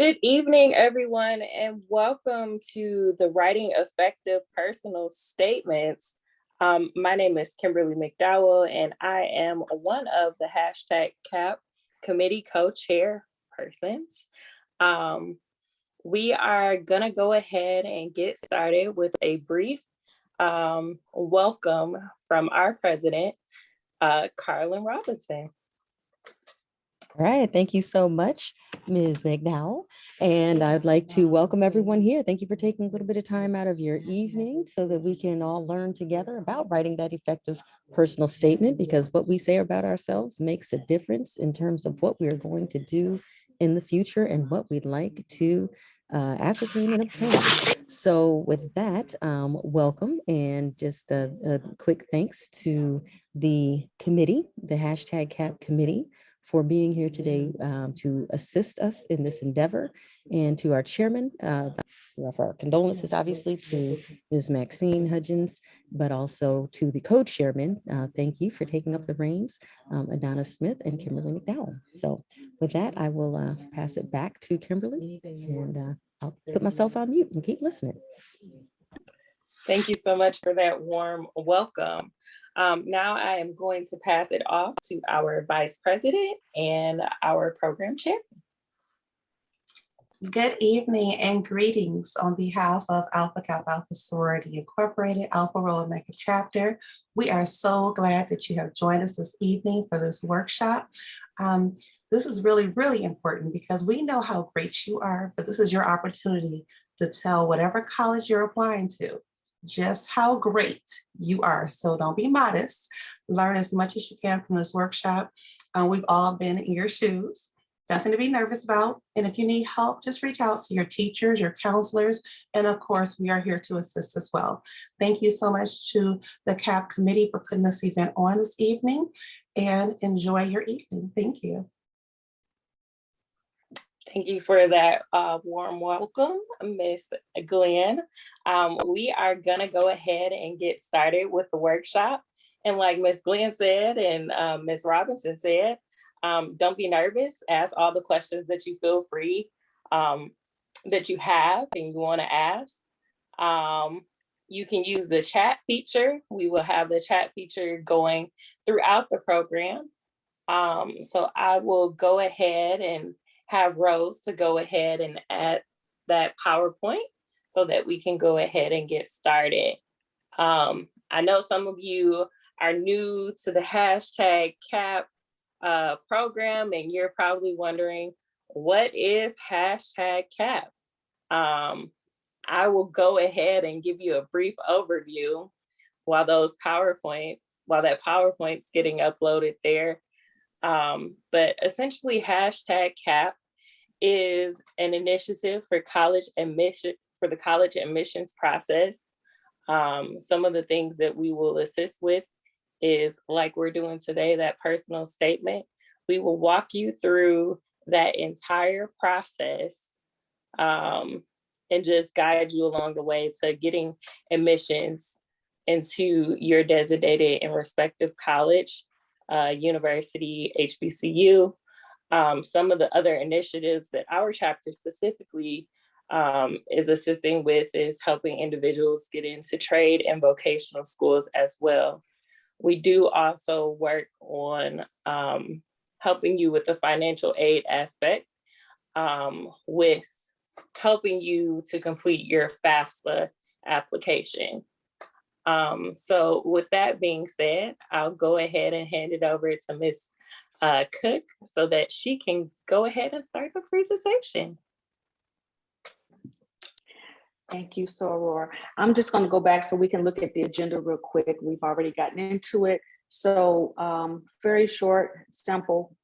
Good evening, everyone, and welcome to the Writing Effective Personal Statements. My name is Kimberly McDowell, and I am one of the #CAP committee co-chair persons. We are going to go ahead and get started with a brief welcome from our president, Carlin Robinson. All right, thank you so much, Ms. McDowell. And I'd like to welcome everyone here. Thank you for taking a little bit of time out of your evening so that we can all learn together about writing that effective personal statement, because what we say about ourselves makes a difference in terms of what we're going to do in the future and what we'd like to ascertain and obtain. So with that, welcome, and just a quick thanks to the committee, the #CAP committee, for being here today to assist us in this endeavor, and to our chairman, for our condolences, obviously, to Ms. Maxine Hudgens, but also to the co-chairman. Thank you for taking up the reins, Adonna Smith and Kimberly McDowell. So with that, I will pass it back to Kimberly, and I'll put myself on mute and keep listening. Thank you so much for that warm welcome. Now I am going to pass it off to our vice president and our program chair. Good evening and greetings on behalf of Kappa Alpha Sorority Incorporated, Alpha Rho Omega Chapter. We are so glad that you have joined us this evening for this workshop. This is really, really important because we know how great you are, but this is your opportunity to tell whatever college you're applying to just how great you are. So don't be modest. Learn as much as you can from this workshop. We've all been in your shoes. Nothing to be nervous about. And if you need help, just reach out to your teachers, your counselors, and of course, we are here to assist as well. Thank you so much to the CAP committee for putting this event on this evening, and enjoy your evening. Thank you. Thank you for that warm welcome, Ms. Glenn. We are gonna go ahead and get started with the workshop. And like Ms. Glenn said and Ms. Robinson said, don't be nervous. Ask all the questions that you feel free that you have and you wanna ask. You can use the chat feature. We will have the chat feature going throughout the program. So I will go ahead and have Rose to go ahead and add that PowerPoint so that we can go ahead and get started. I know some of you are new to the #CAP program, and you're probably wondering, what is #CAP? I will go ahead and give you a brief overview while that PowerPoint's getting uploaded there. But essentially #CAP is an initiative for the college admissions process. Some of the things that we will assist with is, like we're doing today, that personal statement. We will walk you through that entire process and just guide you along the way to getting admissions into your designated and respective college, university, HBCU. Some of the other initiatives that our chapter specifically is assisting with is helping individuals get into trade and vocational schools as well. We do also work on helping you with the financial aid aspect, with helping you to complete your FAFSA application. So with that being said, I'll go ahead and hand it over to Ms. Cook so that she can go ahead and start the presentation. Thank you, Soror. I'm just going to go back so we can look at the agenda real quick. We've already gotten into it. So very short, simple.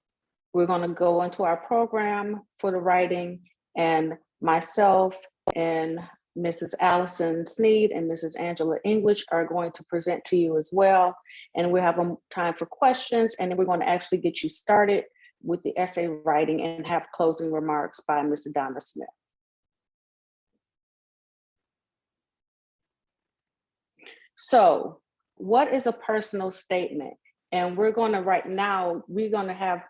We're going to go into our program for the writing, and myself and Mrs. Allison Sneed and Mrs. Angela English are going to present to you as well. And we have time for questions, and then we're going to actually get you started with the essay writing and have closing remarks by Ms. Adonna Smith. So what is a personal statement? And we're going to, right now, we're going to have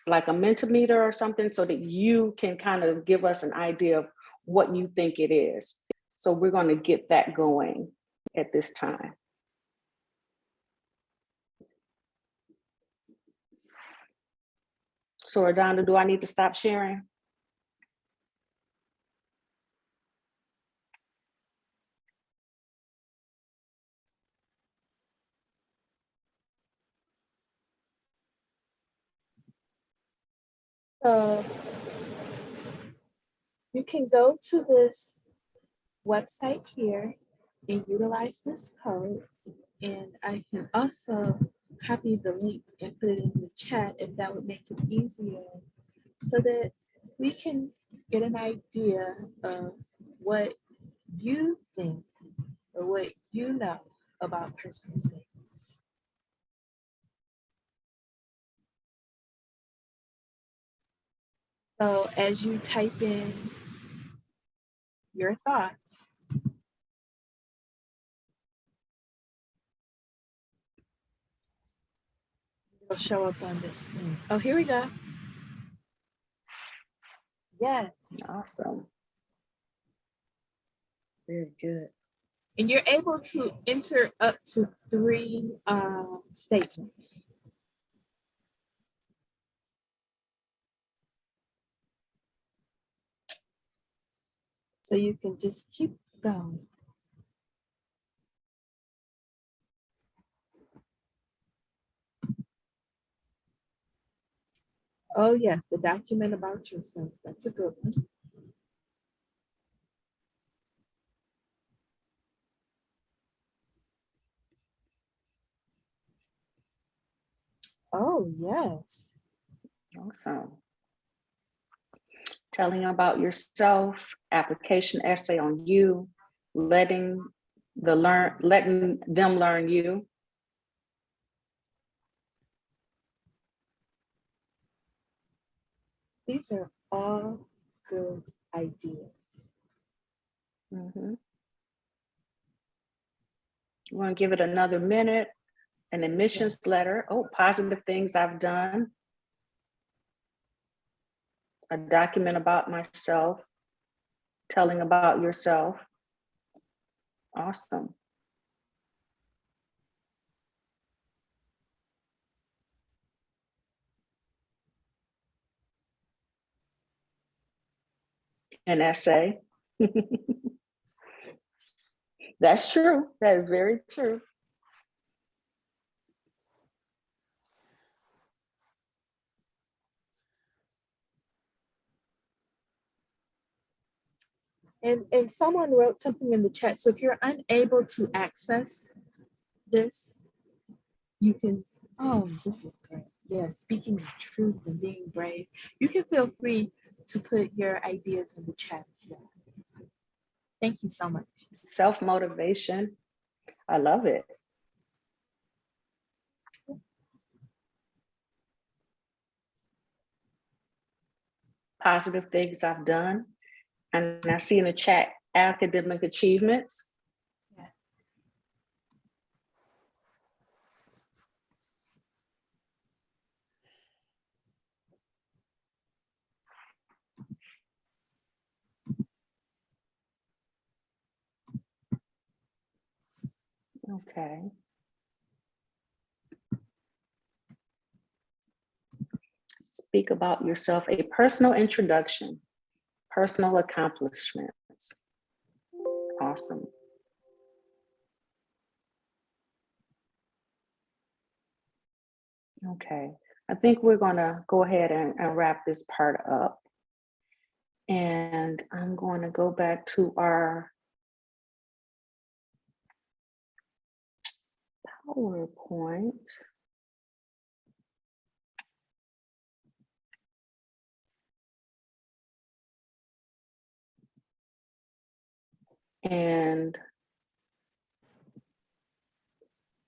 like a Mentimeter or something so that you can kind of give us an idea of what you think it is. So we're going to get that going at this time. So Radonda, do I need to stop sharing? So you can go to this website here and utilize this code. And I can also copy the link and put it in the chat if that would make it easier so that we can get an idea of what you think or what you know about personal statements. So as you type in your thoughts, it'll show up on this screen. Oh, here we go. Yes. Awesome. Very good. And you're able to enter up to 3 statements. So you can just keep going. Oh yes, the document about yourself. That's a good one. Oh yes. Awesome. Telling about yourself, application essay on you, letting them learn you. These are all good ideas. Mm-hmm. You want to give it another minute. An admissions letter. Oh, positive things I've done. A document about myself. Telling about yourself. Awesome. An essay. That's true. That is very true. And someone wrote something in the chat. So if you're unable to access this, you can, oh, this is great. Yeah, speaking the truth and being brave. You can feel free to put your ideas in the chat as well. Thank you so much. Self-motivation. I love it. Positive things I've done. And I see in the chat, academic achievements. Yeah. Okay. Speak about yourself, a personal introduction, personal accomplishments. Awesome. Okay, I think we're gonna go ahead and wrap this part up. And I'm going to go back to our PowerPoint. And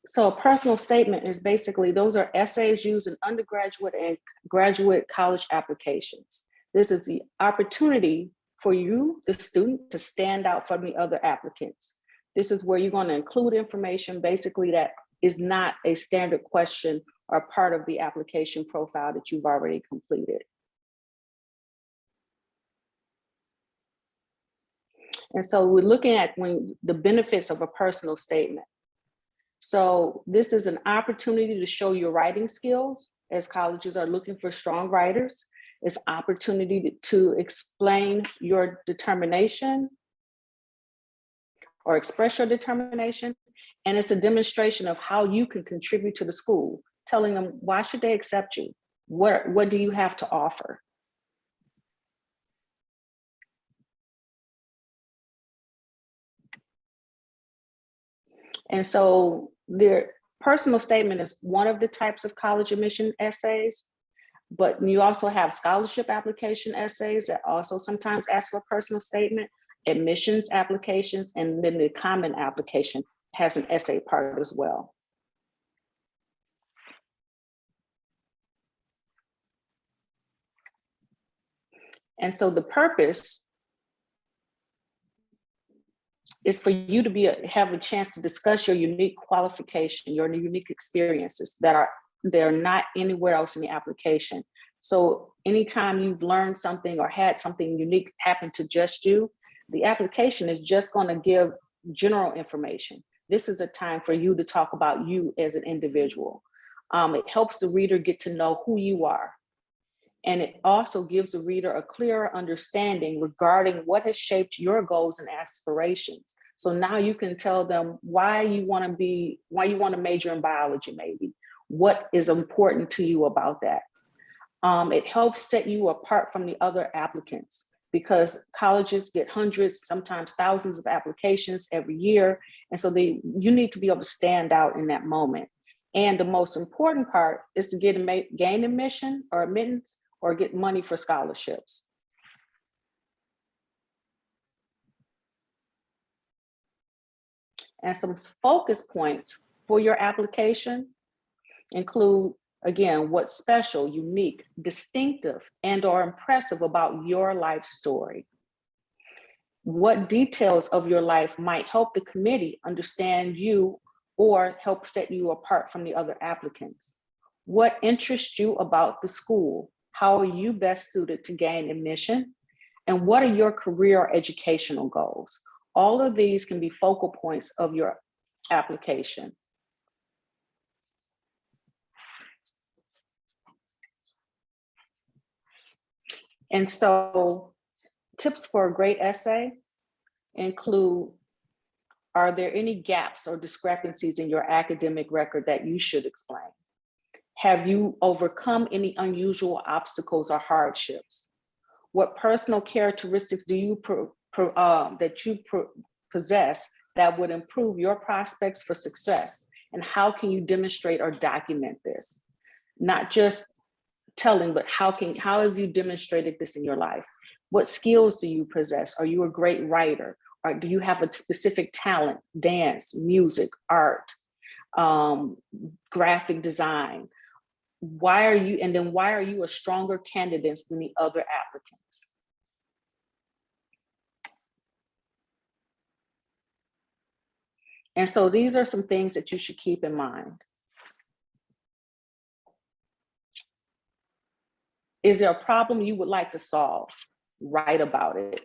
so a personal statement is basically, those are essays used in undergraduate and graduate college applications. This is the opportunity for you, the student, to stand out from the other applicants. This is where you're going to include information basically that is not a standard question are part of the application profile that you've already completed. And so we're looking at the benefits of a personal statement. So this is an opportunity to show your writing skills, as colleges are looking for strong writers. It's opportunity to explain your determination or express your determination. And it's a demonstration of how you can contribute to the school, telling them, why should they accept you? What do you have to offer? And so their personal statement is one of the types of college admission essays, but you also have scholarship application essays that also sometimes ask for a personal statement, admissions applications, and then the common application has an essay part as well. And so the purpose is for you to have a chance to discuss your unique qualification, your unique experiences they're not anywhere else in the application. So anytime you've learned something or had something unique happen to just you, the application is just going to give general information. This is a time for you to talk about you as an individual. It helps the reader get to know who you are. And it also gives the reader a clearer understanding regarding what has shaped your goals and aspirations. So now you can tell them why you want to major in biology, maybe. What is important to you about that? It helps set you apart from the other applicants, because colleges get hundreds, sometimes thousands of applications every year. And so you need to be able to stand out in that moment. And the most important part is to gain admission or admittance or get money for scholarships. And some focus points for your application include, again, what's special, unique, distinctive, and/or impressive about your life story. What details of your life might help the committee understand you or help set you apart from the other applicants? What interests you about the school? How are you best suited to gain admission? And what are your career or educational goals? All of these can be focal points of your application. And so tips for a great essay include, are there any gaps or discrepancies in your academic record that you should explain? Have you overcome any unusual obstacles or hardships? What personal characteristics do you possess that would improve your prospects for success? And how can you demonstrate or document this? Not just telling, but how have you demonstrated this in your life? What skills do you possess? Are you a great writer? Or do you have a specific talent, dance, music, art, graphic design? Why are you a stronger candidate than the other applicants? And so these are some things that you should keep in mind. Is there a problem you would like to solve? Write about it.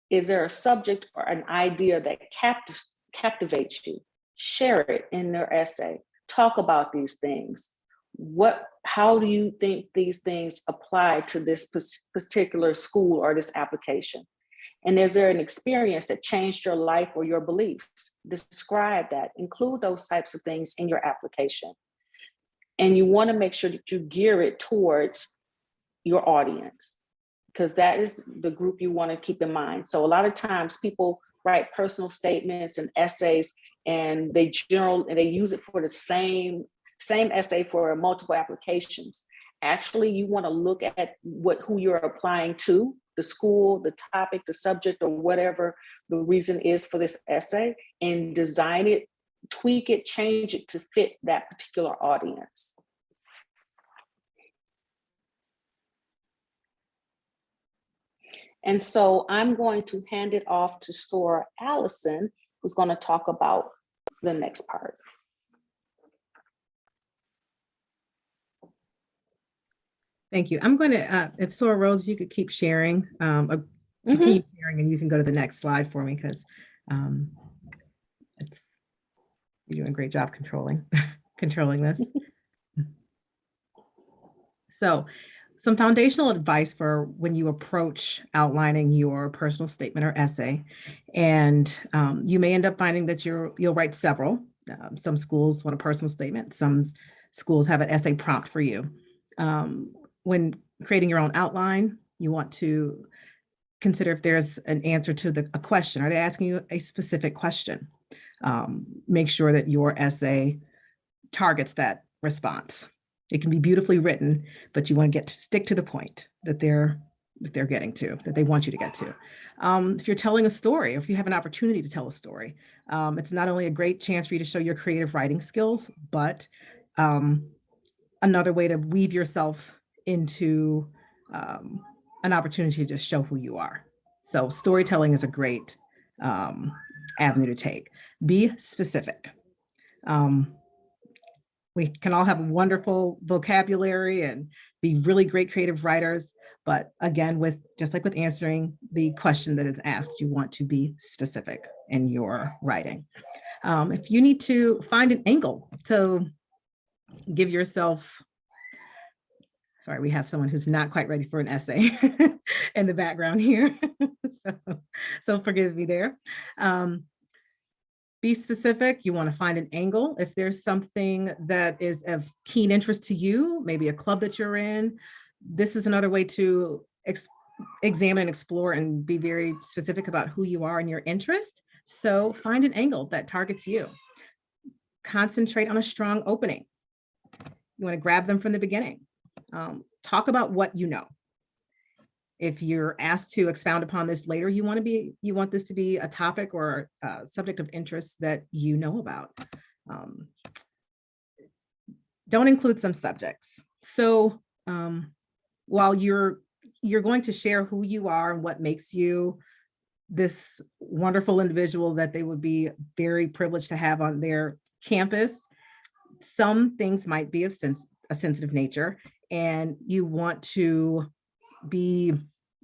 Is there a subject or an idea that captivates you? Share it in their essay. Talk about these things. How do you think these things apply to this particular school or this application? And is there an experience that changed your life or your beliefs? Describe that. Include those types of things in your application. And you want to make sure that you gear it towards your audience, because that is the group you want to keep in mind. So a lot of times people write personal statements and essays, and they use it for the same essay for multiple applications. Actually, you want to look at who you're applying to, the school, the topic, the subject, or whatever the reason is for this essay, and design it, tweak it, change it to fit that particular audience. And so I'm going to hand it off to Sora Allison, who's going to talk about the next part. Thank you. I'm going to, if Sora Rose, if you could keep sharing, continue sharing, and you can go to the next slide for me because you're doing a great job controlling this. So some foundational advice for when you approach outlining your personal statement or essay, and you may end up finding that you'll write several. Some schools want a personal statement. Some schools have an essay prompt for you. When creating your own outline, you want to consider if there's an answer to a question. Are they asking you a specific question? Make sure that your essay targets that response. It can be beautifully written, but you want to stick to the point that they're getting to, that they want you to get to. If you're telling a story, or if you have an opportunity to tell a story, it's not only a great chance for you to show your creative writing skills, but another way to weave yourself into an opportunity to show who you are. So storytelling is a great avenue to take. Be specific. We can all have a wonderful vocabulary and be really great creative writers, but again, just like with answering the question that is asked, you want to be specific in your writing. If you need to find an angle to give yourself, sorry, we have someone who's not quite ready for an essay in the background here, so forgive me there. Be specific. You want to find an angle. If there's something that is of keen interest to you, maybe a club that you're in, this is another way to examine, explore, and be very specific about who you are and your interest. So find an angle that targets you. Concentrate on a strong opening. You want to grab them from the beginning. Talk about what you know. If you're asked to expound upon this later, you want this to be a topic or a subject of interest that you know about. Don't include some subjects. So while you're going to share who you are and what makes you this wonderful individual that they would be very privileged to have on their campus, some things might be of a sensitive nature, and you want to be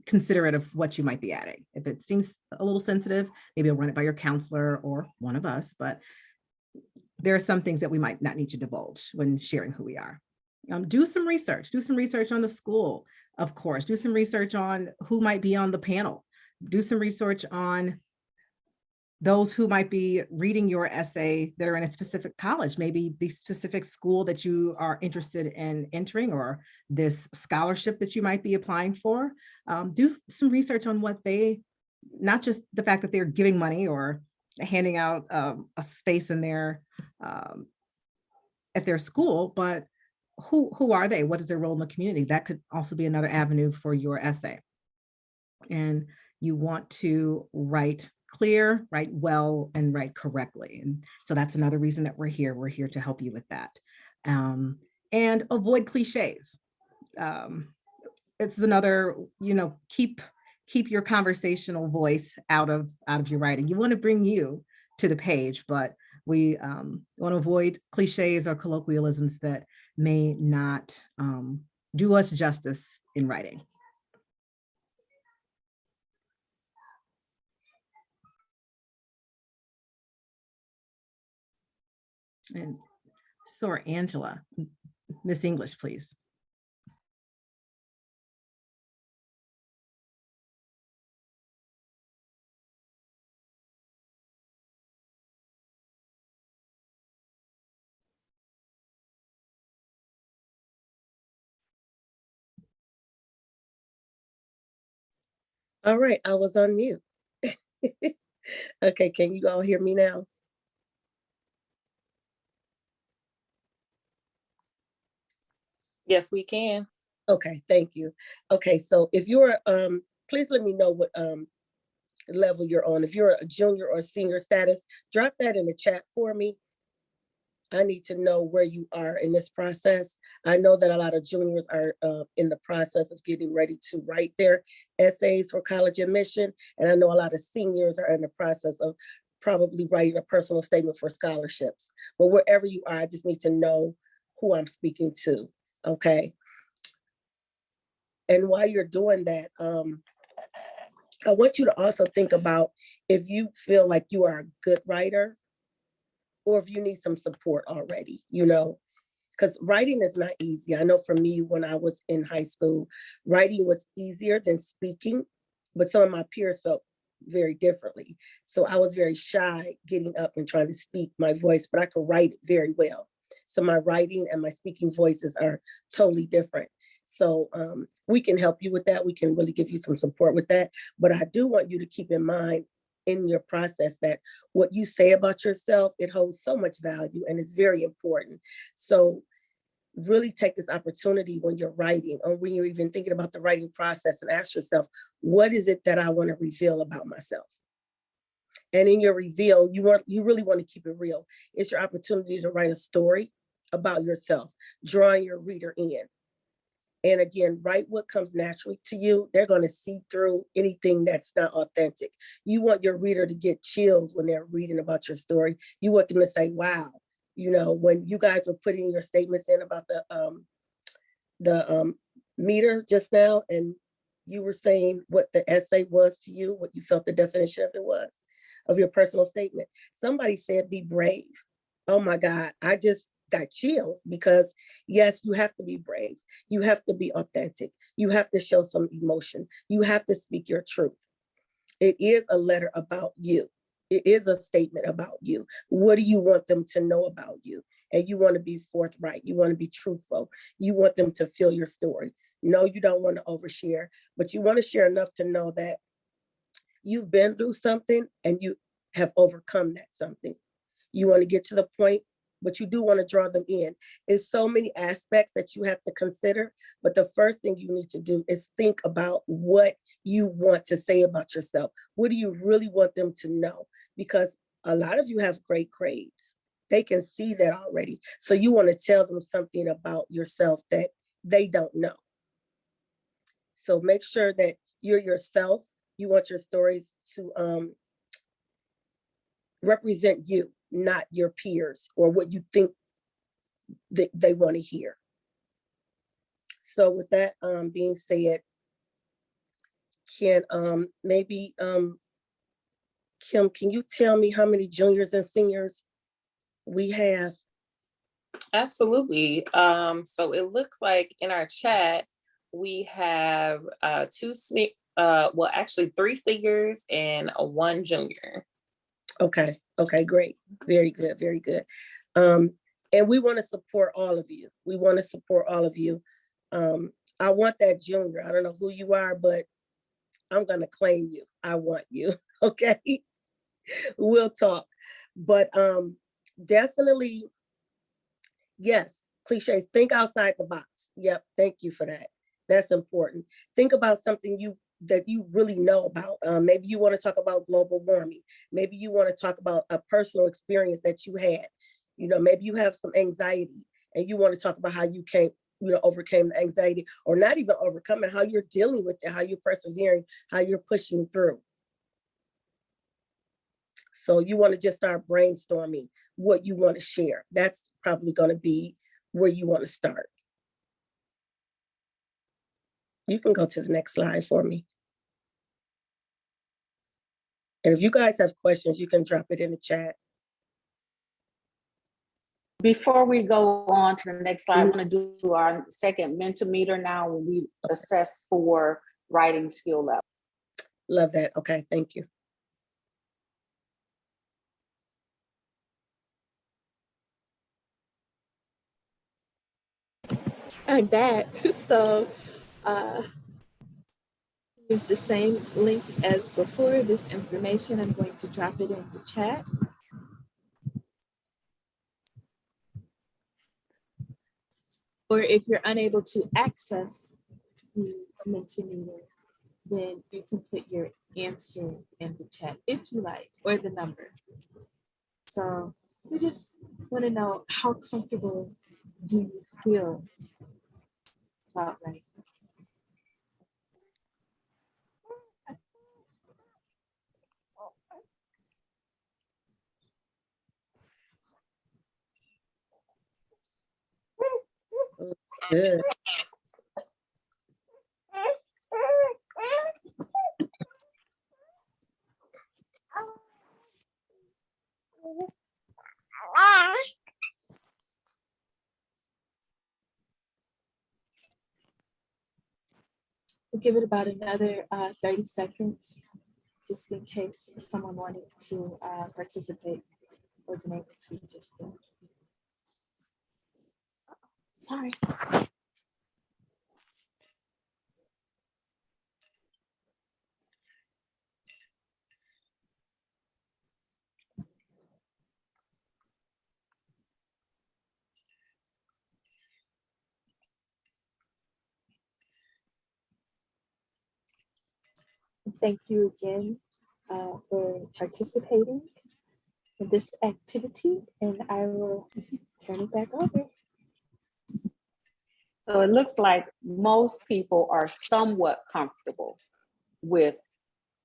considerate of what you might be adding. If it seems a little sensitive, maybe you'll run it by your counselor or one of us, but there are some things that we might not need to divulge when sharing who we are. Do some research on the school, of course. Do some research on who might be on the panel. Do some research on those who might be reading your essay that are in a specific college, maybe the specific school that you are interested in entering, or this scholarship that you might be applying for. Do some research on what not just the fact that they're giving money or handing out a space in their at their school, but who are they? What is their role in the community? That could also be another avenue for your essay. And you want to write clear, write well, and write correctly. And so that's another reason that we're here. We're here to help you with that. And avoid cliches. It's another, keep your conversational voice out of your writing. You want to bring you to the page, but we want to avoid cliches or colloquialisms that may not do us justice in writing. And so, Angela, Miss English, please. All right, I was on mute. Okay, can you all hear me now? Yes, we can. Okay, thank you. Okay, so if you're, please let me know what level you're on. If you're a junior or senior status, drop that in the chat for me. I need to know where you are in this process. I know that a lot of juniors are in the process of getting ready to write their essays for college admission. And I know a lot of seniors are in the process of probably writing a personal statement for scholarships. But wherever you are, I just need to know who I'm speaking to, okay? And while you're doing that, I want you to also think about if you feel like you are a good writer or if you need some support already, you know, because writing is not easy. I know for me, when I was in high school, writing was easier than speaking, but some of my peers felt very differently. So I was very shy getting up and trying to speak my voice, but I could write very well. So my writing and my speaking voices are totally different. So we can help you with that. We can really give you some support with that. But I do want you to keep in mind in your process that what you say about yourself, it holds so much value and it's very important. So really take this opportunity when you're writing or when you're even thinking about the writing process and ask yourself, what is it that I want to reveal about myself? And in your reveal, you really want to keep it real. It's your opportunity to write a story about yourself, drawing your reader in. And again, write what comes naturally to you. They're going to see through anything that's not authentic. You want your reader to get chills when they're reading about your story. You want them to say, wow, you know, when you guys were putting your statements in about the meter just now, and you were saying what the essay was to you, what you felt the definition of it was, of your personal statement. Somebody said, be brave. Oh my God, I just got chills because yes, you have to be brave. You have to be authentic. You have to show some emotion. You have to speak your truth. It is a letter about you. It is a statement about you. What do you want them to know about you? And you want to be forthright. You want to be truthful. You want them to feel your story. No, you don't want to overshare, but you want to share enough to know that you've been through something and you have overcome that something. You want to get to the point, but you do want to draw them in. There's so many aspects that you have to consider, but the first thing you need to do is think about what you want to say about yourself. What do you really want them to know? Because a lot of you have great grades. They can see that already. So you want to tell them something about yourself that they don't know. So make sure that you're yourself. You want your stories to represent you, not your peers or what you think that they want to hear. So with that being said, can maybe Kim, can you tell me how many juniors and seniors we have? Absolutely. So it looks like in our chat, we have actually 3 seniors and one junior. Okay, great. Very good, very good. And we want to support all of you. We want to support all of you. I want that junior. I don't know who you are, but I'm going to claim you. I want you. Okay. We'll talk. But definitely, yes, cliches. Think outside the box. Yep. Thank you for that. That's important. Think about something that you really know about. Maybe you want to talk about global warming. Maybe you want to talk about a personal experience that you had. You know, maybe you have some anxiety and you want to talk about how you overcame the anxiety, or not even overcome it, how you're dealing with it, how you're persevering, how you're pushing through. So you want to just start brainstorming what you want to share. That's probably going to be where you want to start. You can go to the next slide for me. And if you guys have questions, you can drop it in the chat. Before we go on to the next slide, I want to do our second Mentimeter now when we assess for writing skill level. Love that. Okay, thank you. I'm back. So use the same link as before. This information, I'm going to drop it in the chat. Or if you're unable to access the Mentimeter, then you can put your answer in the chat if you like, or the number. So we just want to know, how comfortable do you feel about writing? Good. We'll give it about another 30 seconds, just in case someone wanted to participate, wasn't able to just yet. Sorry. Thank you again for participating in this activity, and I will turn it back over. So it looks like most people are somewhat comfortable with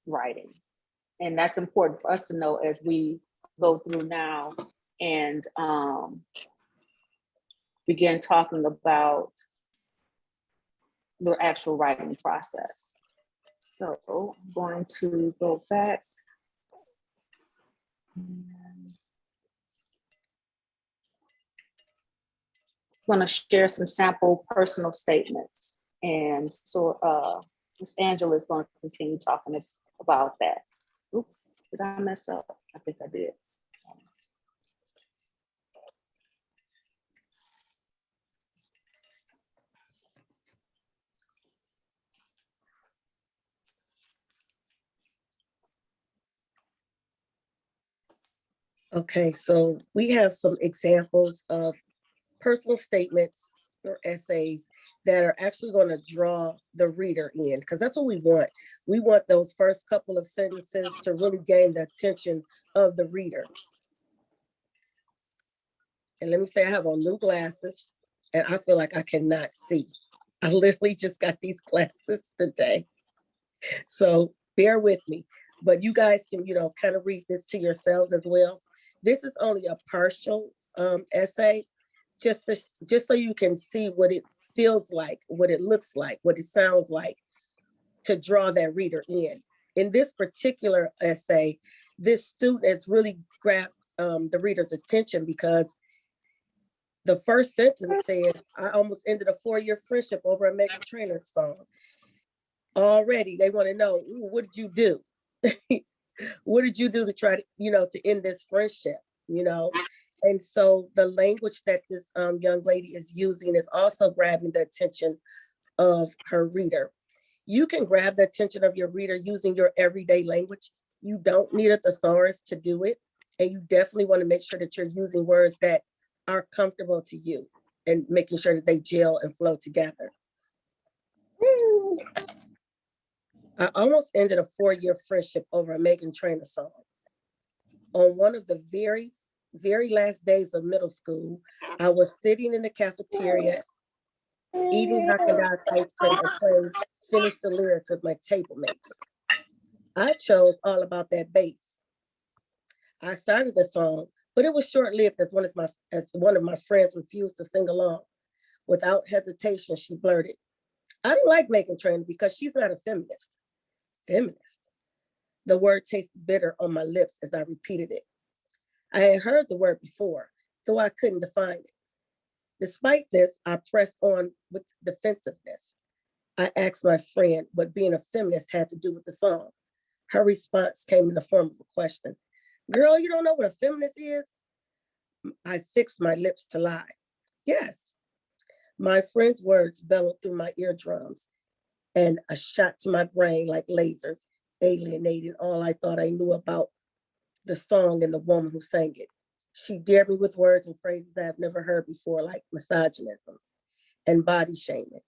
writing. And that's important for us to know as we go through now and begin talking about the actual writing process. So I'm going to go back. I'm going to share some sample personal statements. And so Ms. Angela is going to continue talking about that. Oops, did I mess up? I think I did. Okay, so we have some examples of personal statements or essays that are actually going to draw the reader in, because that's what we want. We want those first couple of sentences to really gain the attention of the reader. And let me say, I have on new glasses and I feel like I cannot see. I literally just got these glasses today. So bear with me, but you guys can, kind of read this to yourselves as well. This is only a partial essay, just so you can see what it feels like, what it looks like, what it sounds like, to draw that reader in. In this particular essay, this student has really grabbed the reader's attention because the first sentence said, I almost ended a 4-year friendship over a Meghan Trainor song. Already, they want to know, what did you do? What did you do to try to, to end this friendship, And so the language that this young lady is using is also grabbing the attention of her reader. You can grab the attention of your reader using your everyday language. You don't need a thesaurus to do it. And you definitely want to make sure that you're using words that are comfortable to you and making sure that they gel and flow together. I almost ended a 4-year friendship over a Meghan Trainor song. On one of the very, very last days of middle school, I was sitting in the cafeteria, eating Haagen-Dazs ice cream and playing Finish the Lyrics with my table mates. I chose All About That Bass. I started the song, but it was short-lived as one of my friends refused to sing along. Without hesitation, she blurted, I don't like Meghan Trainor because she's not a feminist. Feminist. The word tasted bitter on my lips as I repeated it. I had heard the word before, though I couldn't define it. Despite this, I pressed on with defensiveness. I asked my friend what being a feminist had to do with the song. Her response came in the form of a question. Girl, you don't know what a feminist is? I fixed my lips to lie. Yes. My friend's words bellowed through my eardrums and a shot to my brain like lasers, alienating all I thought I knew about the song and the woman who sang it. She dared me with words and phrases I've never heard before, like misogynism and body shaming.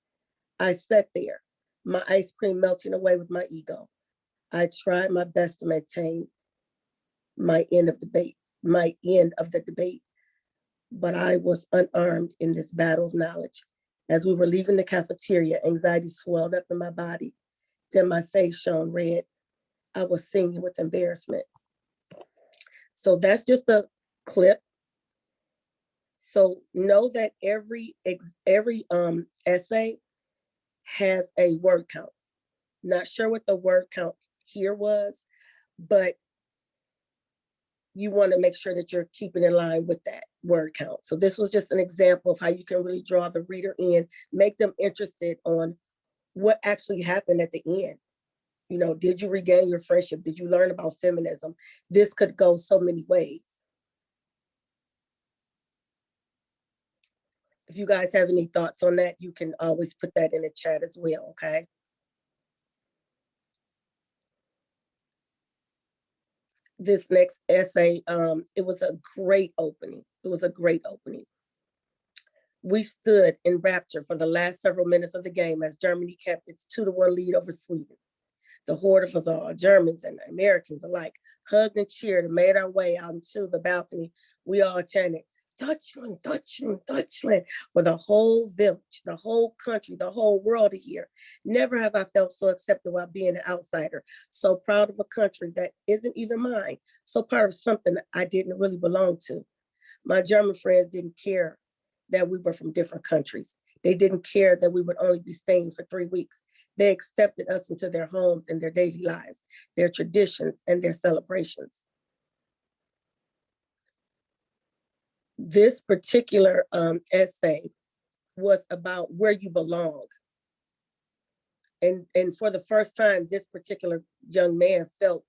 I sat there, my ice cream melting away with my ego. I tried my best to maintain my end of the debate, but I was unarmed in this battle of knowledge. As we were leaving the cafeteria, anxiety swelled up in my body. Then my face shone red. I was singing with embarrassment. So that's just a clip. So know that every essay has a word count. Not sure what the word count here was, but you want to make sure that you're keeping in line with that word count. So this was just an example of how you can really draw the reader in, make them interested on what actually happened at the end. You know, did you regain your friendship? Did you learn about feminism? This could go so many ways. If you guys have any thoughts on that, you can always put that in the chat as well, okay? This next essay, it was a great opening. It was a great opening. We stood in rapture for the last several minutes of the game as Germany kept its 2-1 lead over Sweden. The horde of us all, Germans and Americans alike, hugged and cheered and made our way out into the balcony. We all chanted, Deutschland, Deutschland, Deutschland, for the whole village, the whole country, the whole world to hear. Never have I felt so accepted while being an outsider, so proud of a country that isn't even mine, so part of something I didn't really belong to. My German friends didn't care that we were from different countries. They didn't care that we would only be staying for 3 weeks. They accepted us into their homes and their daily lives, their traditions and their celebrations. This particular essay was about where you belong. And for the first time, this particular young man felt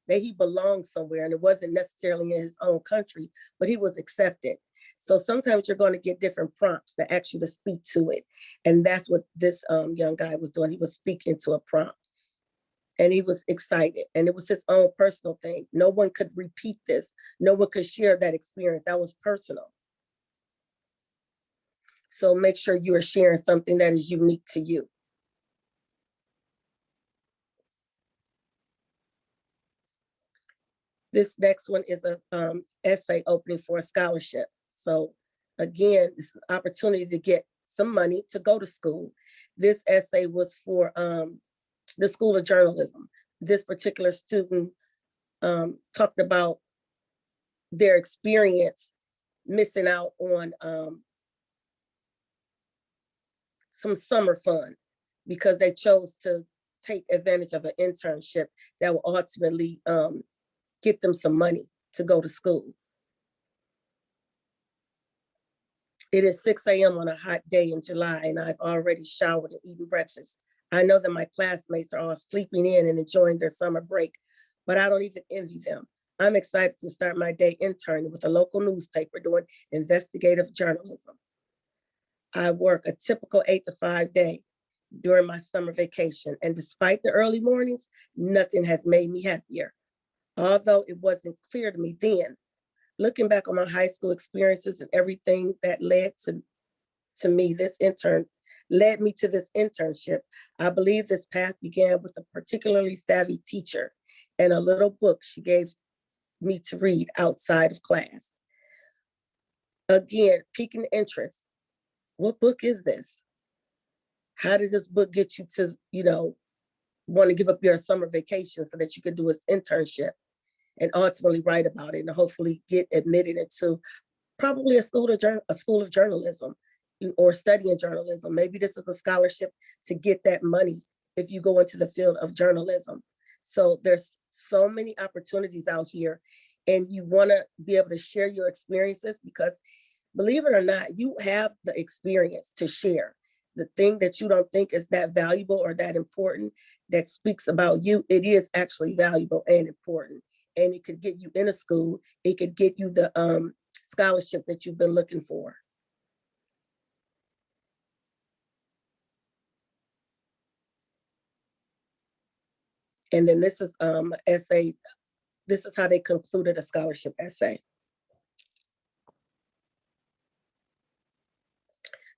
that he belonged somewhere, and it wasn't necessarily in his own country, but he was accepted. So sometimes you're going to get different prompts that ask you to speak to it. And that's what this young guy was doing. He was speaking to a prompt. And he was excited. And it was his own personal thing. No one could repeat this. No one could share that experience. That was personal. So make sure you are sharing something that is unique to you. This next one is a essay opening for a scholarship. So again, it's an opportunity to get some money to go to school. This essay was for the School of Journalism. This particular student talked about their experience missing out on some summer fun because they chose to take advantage of an internship that will ultimately get them some money to go to school. It is 6 a.m. on a hot day in July, and I've already showered and eaten breakfast. I know that my classmates are all sleeping in and enjoying their summer break, but I don't even envy them. I'm excited to start my day interning with a local newspaper doing investigative journalism. I work a typical 8 to 5 day during my summer vacation, and despite the early mornings, nothing has made me happier. Although it wasn't clear to me then, looking back on my high school experiences and everything that led me to this internship, I believe this path began with a particularly savvy teacher and a little book she gave me to read outside of class. Again, piquing interest. What book is this? How did this book get you to, want to give up your summer vacation so that you could do this internship and ultimately write about it and hopefully get admitted into probably a school of journalism or studying journalism. Maybe this is a scholarship to get that money if you go into the field of journalism. So there's so many opportunities out here, and you want to be able to share your experiences because, believe it or not, you have the experience to share. The thing that you don't think is that valuable or that important that speaks about you, it is actually valuable and important. And it could get you in a school. It could get you the scholarship that you've been looking for. And then this is essay. This is how they concluded a scholarship essay.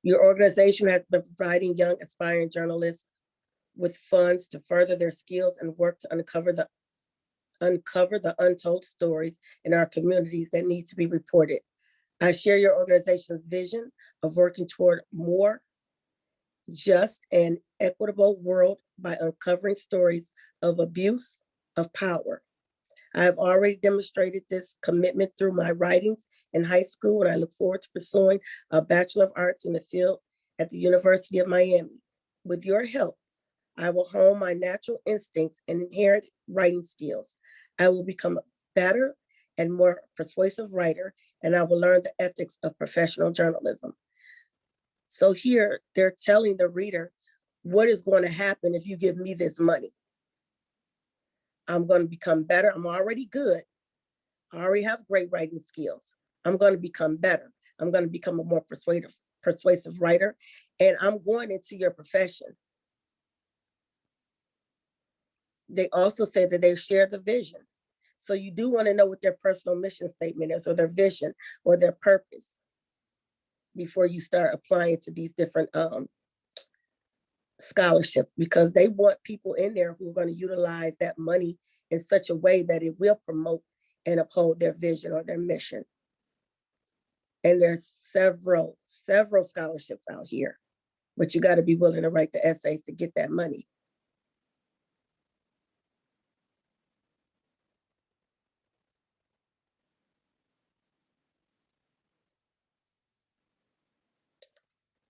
Your organization has been providing young aspiring journalists with funds to further their skills and work to uncover the untold stories in our communities that need to be reported. I share your organization's vision of working toward more just and equitable world by uncovering stories of abuse of power. I have already demonstrated this commitment through my writings in high school, and I look forward to pursuing a Bachelor of Arts in the field at the University of Miami. With your help, I will hone my natural instincts and inherent writing skills. I will become a better and more persuasive writer, and I will learn the ethics of professional journalism. So here they're telling the reader what is going to happen if you give me this money. I'm going to become better. I'm already good. I already have great writing skills. I'm going to become better. I'm going to become a more persuasive writer, and I'm going into your profession. They also say that they share the vision. So you do want to know what their personal mission statement is, or their vision, or their purpose, before you start applying to these different scholarships, because they want people in there who are going to utilize that money in such a way that it will promote and uphold their vision or their mission. And there's several scholarships out here, but you got to be willing to write the essays to get that money.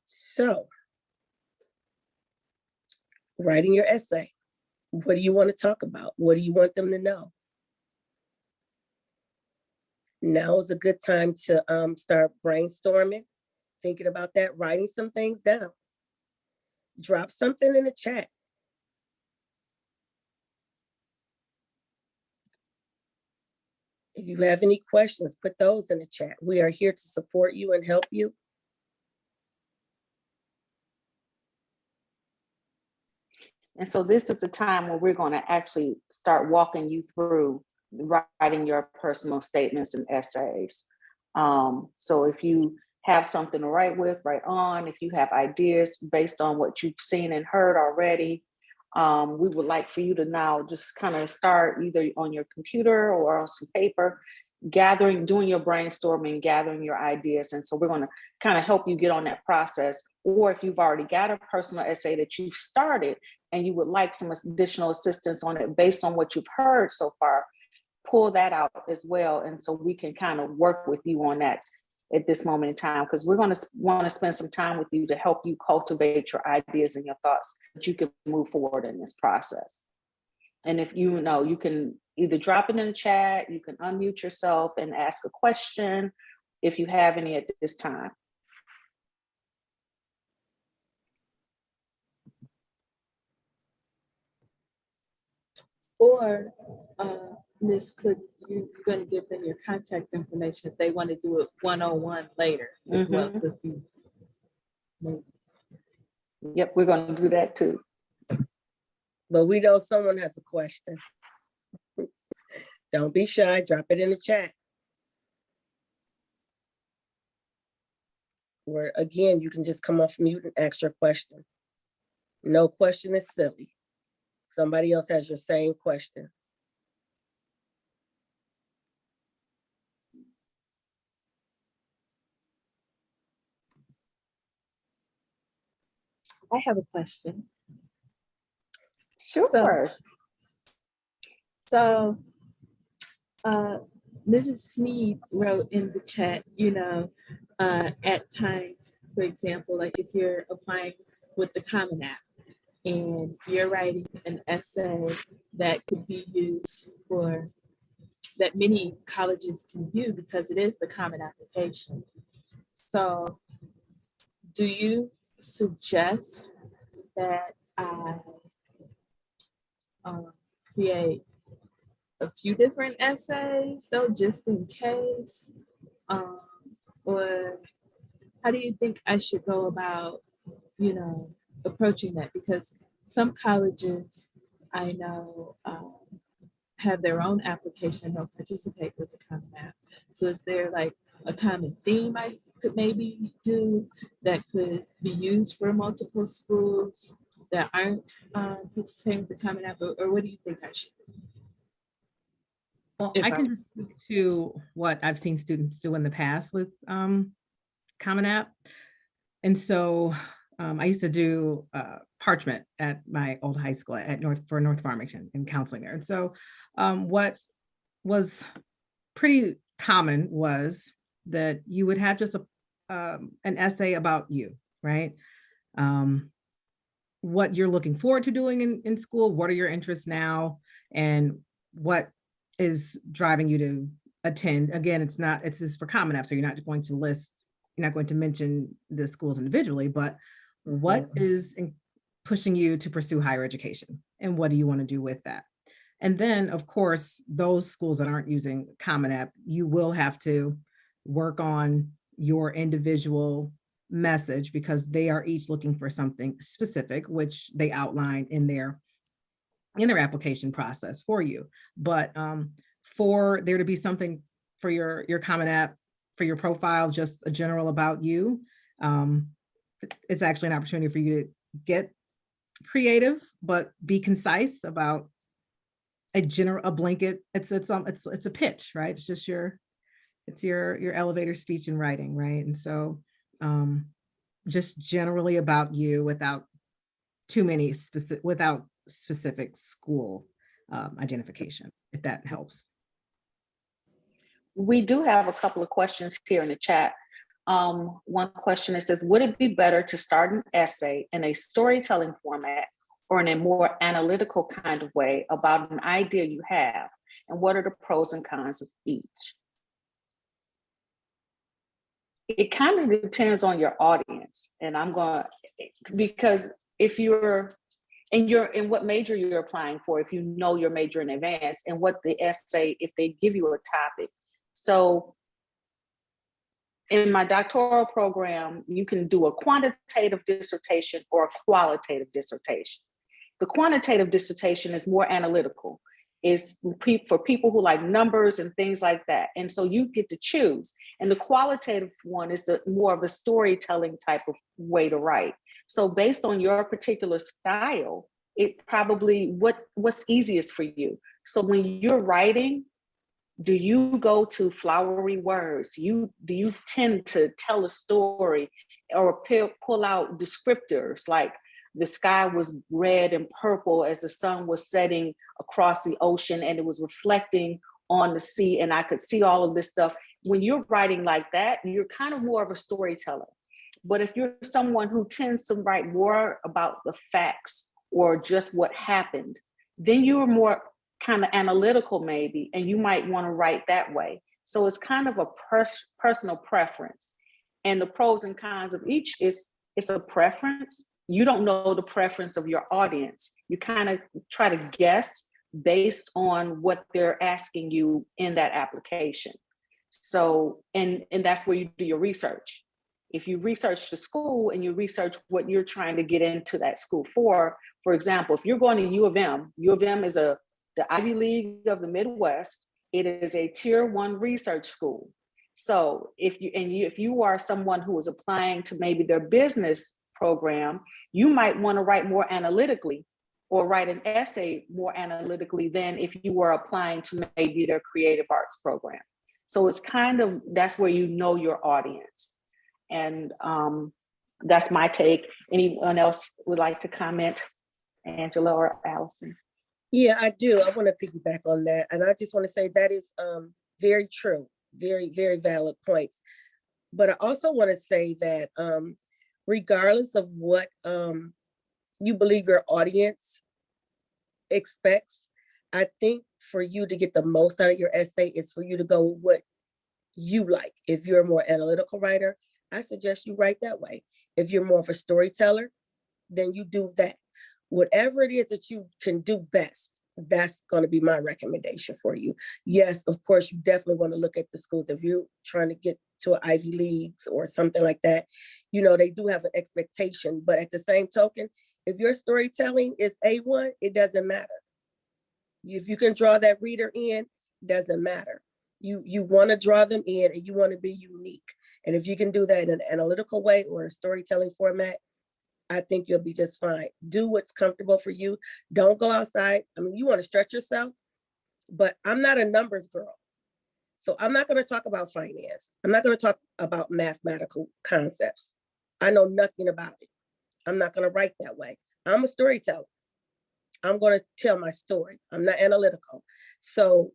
So, writing your essay, what do you want to talk about? What do you want them to know? Now is a good time to start brainstorming, thinking about that, writing some things down. Drop something in the chat. If you have any questions, put those in the chat. We are here to support you and help you. And so this is the time where we're going to actually start walking you through writing your personal statements and essays. So if you have something to write with, write on. If you have ideas based on what you've seen and heard already, we would like for you to now just kind of start either on your computer or on some paper, doing your brainstorming, gathering your ideas. And so we're going to kind of help you get on that process. Or if you've already got a personal essay that you've started and you would like some additional assistance on it based on what you've heard so far, pull that out as well. And so we can kind of work with you on that at this moment in time, because we're going to want to spend some time with you to help you cultivate your ideas and your thoughts that you can move forward in this process. And if you know, you can either drop it in the chat, you can unmute yourself and ask a question if you have any at this time. Or Ms. Cook, you're going to give them your contact information if they want to do it one-on-one later as well. So if you Yep, we're going to do that too. But we know someone has a question. Don't be shy, drop it in the chat. Or again, you can just come off mute and ask your question. No question is silly. Somebody else has your same question. I have a question. Sure. So Mrs. Sneed wrote in the chat, at times, for example, like if you're applying with the Common App and you're writing an essay that could be used for, that many colleges can use because it is the Common Application. So do you suggest that I create a few different essays though, just in case? Or how do you think I should go about, approaching that? Because some colleges I know have their own application and don't participate with the Common App. So is there like a common theme I could maybe do that could be used for multiple schools that aren't participating with the Common App? Or what do you think I should do? Well, I can just speak to what I've seen students do in the past with Common App. And so I used to do parchment at my old high school at North Farmington and counseling there. And so what was pretty common was that you would have just an essay about you, right? What you're looking forward to doing in school, what are your interests now, and what is driving you to attend. Again, it's just for Common App, so you're not going to mention the schools individually, but what is pushing you to pursue higher education, and what do you want to do with that? And then, of course, those schools that aren't using Common App, you will have to work on your individual message, because they are each looking for something specific, which they outline in their application process for you. But for there to be something for your Common App, for your profile, just a general about you, it's actually an opportunity for you to get creative, but be concise about a blanket. It's a pitch, right? It's just your elevator speech in writing, right? And so just generally about you, without specific school identification, if that helps. We do have a couple of questions here in the chat. One question that says, would it be better to start an essay in a storytelling format or in a more analytical kind of way about an idea you have? And what are the pros and cons of each? It kind of depends on your audience. And because if you're in what major you're applying for, if you know your major in advance, and what the essay, if they give you a topic. So in my doctoral program, you can do a quantitative dissertation or a qualitative dissertation. The quantitative dissertation is more analytical. It's for people who like numbers and things like that. And so you get to choose. And the qualitative one is more of a storytelling type of way to write. So based on your particular style, it probably what's easiest for you. So when you're writing, do you go to flowery words? Do you tend to tell a story or pull out descriptors like the sky was red and purple as the sun was setting across the ocean and it was reflecting on the sea and I could see all of this stuff? When you're writing like that, you're kind of more of a storyteller. But if you're someone who tends to write more about the facts or just what happened, then you're more kind of analytical maybe, and you might want to write that way. So it's kind of a personal preference. And the pros and cons of each it's a preference. You don't know the preference of your audience. You kind of try to guess based on what they're asking you in that application. So, and that's where you do your research. If you research the school and you research what you're trying to get into that school for example, if you're going to U of M is the Ivy League of the Midwest. It is a tier 1 research school. So if you are someone who is applying to maybe their business program, you might want to write more analytically or write an essay more analytically than if you were applying to maybe their creative arts program. So it's that's where you know your audience. And that's my take. Anyone else would like to comment? Angela or Allison? Yeah, I do. I want to piggyback on that. And I just want to say that is very true, very, very valid points. But I also want to say that regardless of what you believe your audience expects, I think for you to get the most out of your essay is for you to go with what you like. If you're a more analytical writer, I suggest you write that way. If you're more of a storyteller, then you do that. Whatever it is that you can do best, that's going to be my recommendation for you. Yes, of course, you definitely want to look at the schools. If you're trying to get to an Ivy Leagues or something like that, they do have an expectation. But at the same token, if your storytelling is A1, it doesn't matter. If you can draw that reader in, doesn't matter. You want to draw them in and you want to be unique. And if you can do that in an analytical way or a storytelling format, I think you'll be just fine. Do what's comfortable for you. Don't go outside. I mean, you want to stretch yourself, but I'm not a numbers girl. So I'm not going to talk about finance. I'm not going to talk about mathematical concepts. I know nothing about it. I'm not going to write that way. I'm a storyteller. I'm going to tell my story. I'm not analytical. So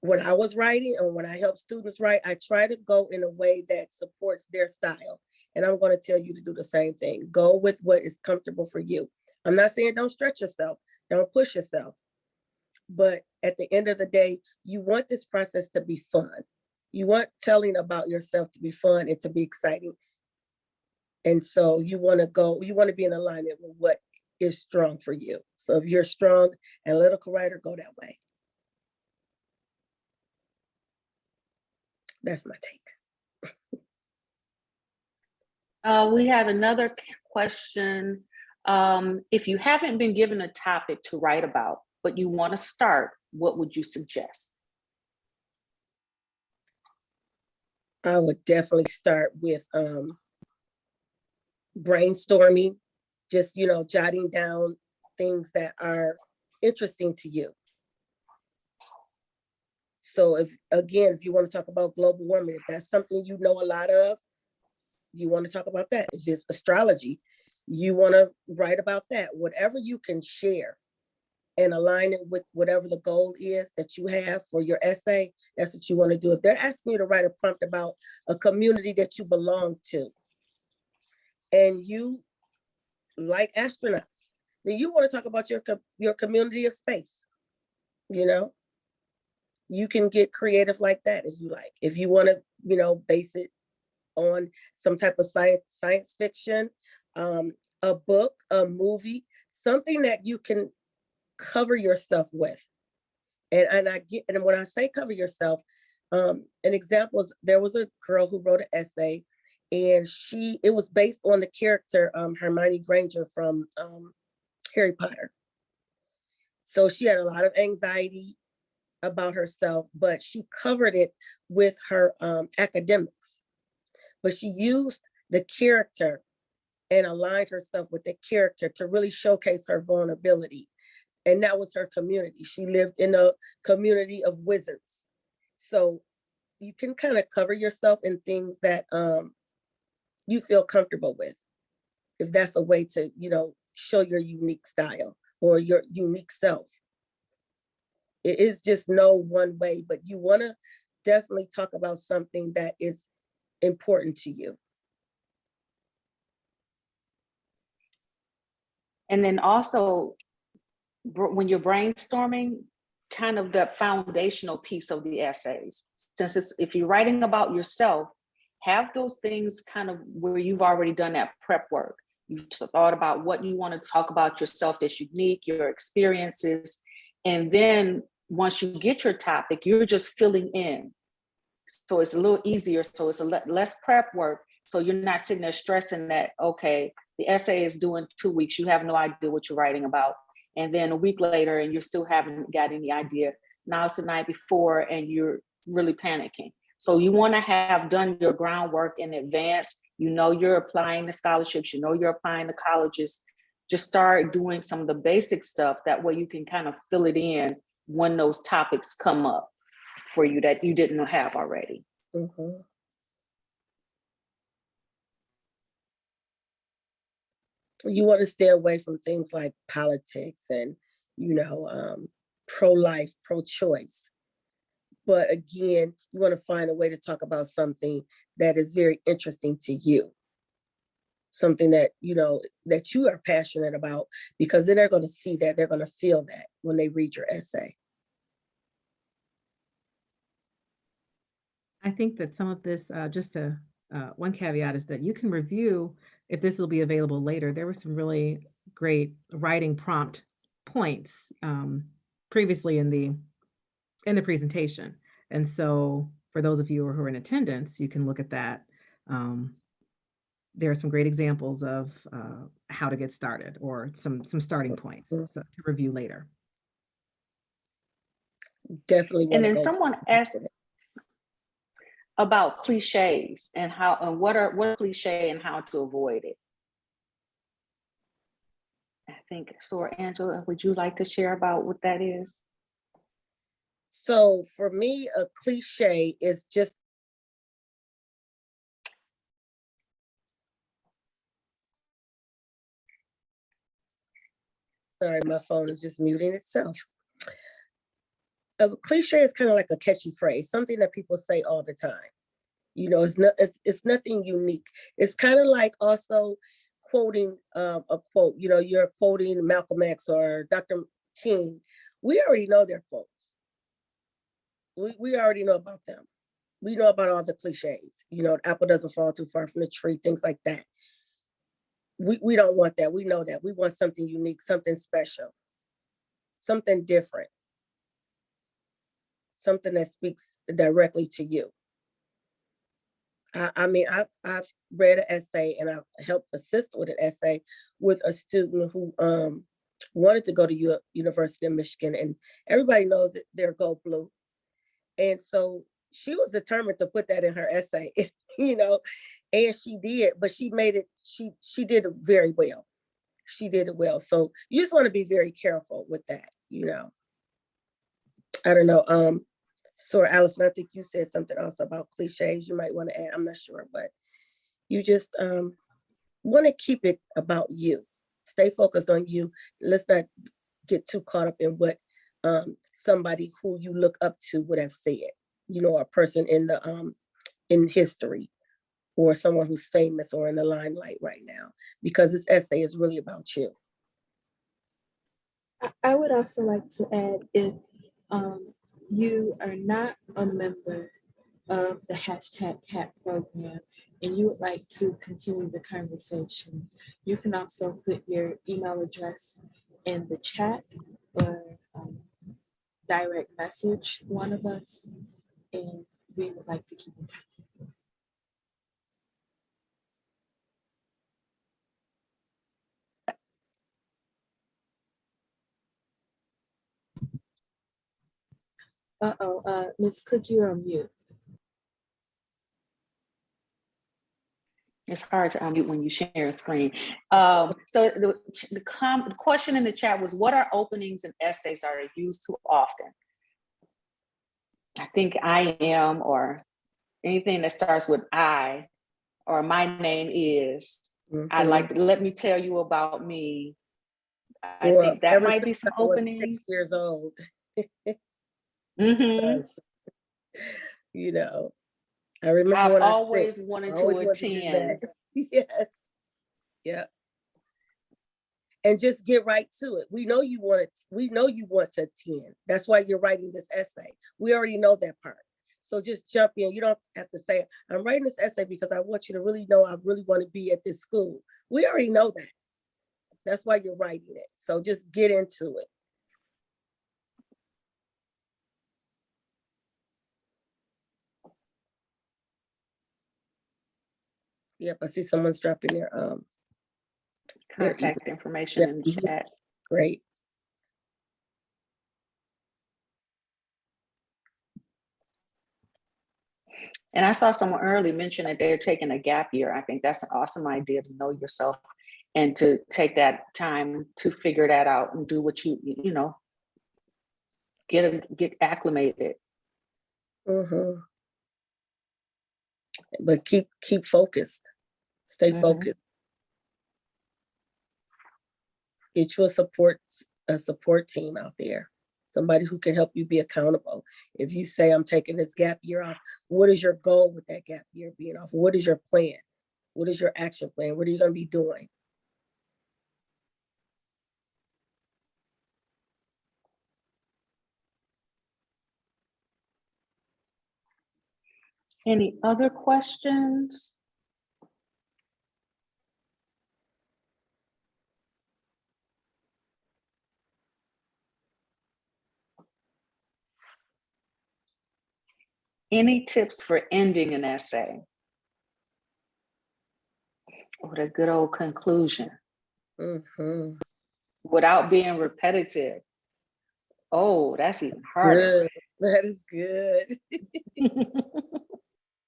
when I was writing and when I help students write, I try to go in a way that supports their style. And I'm going to tell you to do the same thing. Go with what is comfortable for you. I'm not saying don't stretch yourself, don't push yourself. But at the end of the day, you want this process to be fun. You want telling about yourself to be fun and to be exciting. And so you want to be in alignment with what is strong for you. So if you're a strong analytical writer, go that way. That's my take. We had another question. If you haven't been given a topic to write about, but you want to start, what would you suggest? I would definitely start with brainstorming, just, jotting down things that are interesting to you. So if you want to talk about global warming, if that's something you know a lot of, you want to talk about that. If it's astrology, you want to write about that. Whatever you can share and align it with whatever the goal is that you have for your essay, that's what you want to do. If they're asking you to write a prompt about a community that you belong to, and you like astronauts, then you want to talk about your community of space. You can get creative like that if you like. If you want to, base it on some type of science fiction, a book, a movie, something that you can cover yourself with. And when I say cover yourself, an example is there was a girl who wrote an essay, and it was based on the character Hermione Granger from Harry Potter. So she had a lot of anxiety about herself, but she covered it with her academics. But she used the character and aligned herself with the character to really showcase her vulnerability. And that was her community. She lived in a community of wizards. So you can kind of cover yourself in things that you feel comfortable with, if that's a way to, show your unique style or your unique self. It is just no one way, but you want to definitely talk about something that is important to you. And then also, when you're brainstorming, kind of the foundational piece of the essays. If you're writing about yourself, have those things kind of where you've already done that prep work. You've thought about what you want to talk about yourself that's unique, your experiences. And then once you get your topic, you're just filling in. So it's a little easier. So it's less prep work. So you're not sitting there stressing that, okay, the essay is due in 2 weeks. You have no idea what you're writing about. And then a week later, and you still haven't got any idea. Now it's the night before and you're really panicking. So you want to have done your groundwork in advance. You're applying to scholarships, you're applying to colleges. Just start doing some of the basic stuff. That way you can kind of fill it in when those topics come up for you that you didn't have already. Mm-hmm. You want to stay away from things like politics and, pro-life, pro-choice. But again, you want to find a way to talk about something that is very interesting to you. Something that, that you are passionate about, because then they're going to see that, they're going to feel that when they read your essay. I think that some of this, one caveat is that you can review if this will be available later. There were some really great writing prompt points previously in the presentation. And so for those of you who are in attendance, you can look at that. There are some great examples of how to get started, or some starting points to review later. Definitely. And then someone asked about cliches and what are cliche and how to avoid it. I think, so Angela, would you like to share about what that is? So for me, a cliche is just sorry, my phone is just muting itself. a cliche is kind of like a catchy phrase, something that people say all the time. You know, it's nothing unique. It's kind of like also quoting a quote. You know, you're quoting Malcolm X or Dr. King. We already know their quotes. We already know about them. We know about all the cliches. You know, the apple doesn't fall too far from the tree, things like that. We don't want that. We know that. We want something unique, something special, something different, something that speaks directly to you. I mean, I've read an essay and I've helped assist with an essay with a student who wanted to go to University of Michigan, and everybody knows that they're Go Blue. And so she was determined to put that in her essay, you know, and she did, but she made it, she did it very well. She did it well. So you just want to be very careful with that, you know. I don't know. So Allison, I think you said something else about cliches you might want to add. I'm not sure, but you just want to keep it about you. Stay focused on you. Let's not get too caught up in what somebody who you look up to would have said, you know, a person in the in history or someone who's famous or in the limelight right now, because this essay is really about you. I would also like to add, if you are not a member of the #CAP program and you would like to continue the conversation, you can also put your email address in the chat or direct message one of us, and we would like to keep in contact. Ms. Could you unmute? It's hard to unmute when you share a screen. So the question in the chat was, what are openings and essays are used too often? I think I am, or anything that starts with I, or my name is, I'd like to, let me tell you about me. I think that might be some openings. 6 years old. Mm-hmm. So, you know, I remember I've when always wanted to attend. Yes. Yeah. And just get right to it. We know you want to attend. That's why you're writing this essay. We already know that part. So just jump in. You don't have to say, I'm writing this essay because I want you to really know I really want to be at this school. We already know that. That's why you're writing it. So just get into it. Yep, I see someone's dropping their Contact information in the chat. Great. And I saw someone early mention that they're taking a gap year. I think that's an awesome idea, to know yourself and to take that time to figure that out and do what you know, get acclimated. Mm-hmm. But keep focused. Stay focused. Get you a support team out there. Somebody who can help you be accountable. If you say, I'm taking this gap year off, what is your goal with that gap year being off? What is your plan? What is your action plan? What are you going to be doing? Any other questions? Any tips for ending an essay? Or the good old conclusion. Without being repetitive. Oh, that's even harder. Good. That is good.